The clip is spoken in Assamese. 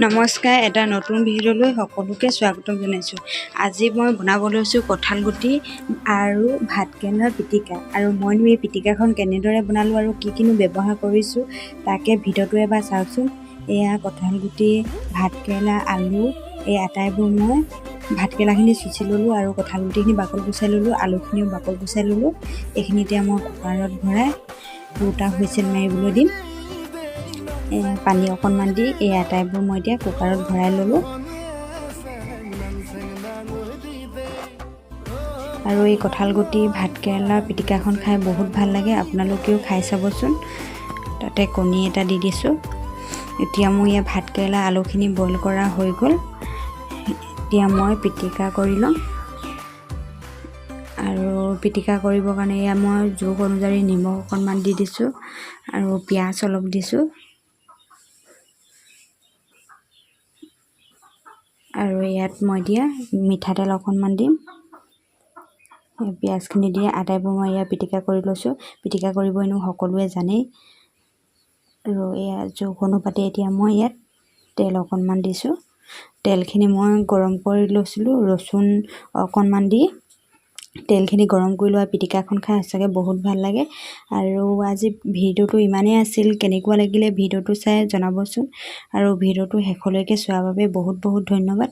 নমস্কাৰ, এটা নতুন ভিডিঅ'লৈ সকলোকে স্বাগতম জনাইছোঁ। আজি মই বনাব লৈছোঁ কঁঠাল গুটি আৰু ভাতকেৰেলাৰ পিটিকা। আৰু মইনো এই পিটিকাখন কেনেদৰে বনালোঁ আৰু কি কিনো ব্যৱহাৰ কৰিছোঁ তাকে ভিডিঅ'টো এবাৰ চাওকচোন। এয়া কঁঠাল গুটি, ভাতকেৰেলা, আলু এই আটাইবোৰ মই ভাতকেৰেলাখিনি চুচি ল'লোঁ আৰু কঁঠাল গুটিখিনি বাকল গুচাই ল'লোঁ, আলুখিনিও বাকল গুচাই ল'লোঁ। এইখিনি এতিয়া মই কুকাৰত ভৰাই 2টা হুইচেল মাৰিবলৈ দিম। পানী অকণমান দি এই আটাইবোৰ মই এতিয়া কুকাৰত ভৰাই ল'লোঁ। আৰু এই কঁঠাল গুটি ভাতকেৰেলাৰ পিটিকাখন খাই বহুত ভাল লাগে, আপোনালোকেও খাই চাবচোন। তাতে কণী এটা দি দিছোঁ। এতিয়া মোৰ ইয়াত ভাতকেৰেলা আলুখিনি বইল কৰা হৈ গ'ল। এতিয়া মই পিটিকা কৰি ল'ম। আৰু পিটিকা কৰিবৰ কাৰণে এয়া মই জোখ অনুযায়ী নিমখ অকণমান দি দিছোঁ আৰু পিঁয়াজ অলপ দিছোঁ। আৰু ইয়াত মই এতিয়া মিঠাতেল অকণমান দিম। পিঁয়াজখিনি দিয়ে আটাইবোৰ মই ইয়াত পিটিকা কৰি লৈছোঁ। পিটিকা কৰিব এনেও সকলোৱে জানেই। আৰু এয়া জোখ অনুপাতে এতিয়া মই ইয়াত তেল অকণমান দিছোঁ। তেলখিনি মই গৰম কৰি লৈছিলোঁ, ৰচুন অকণমান দি তেলখিনি গৰম কৰি লোৱা পিটিকাখন খাই সঁচাকৈ বহুত ভাল লাগে। আৰু আজি ভিডিঅ'টো ইমানেই আছিল। কেনেকুৱা লাগিলে ভিডিঅ'টো চাই জনাবচোন। আৰু ভিডিঅ'টো শেষলৈকে চোৱাৰ বাবে বহুত বহুত ধন্যবাদ।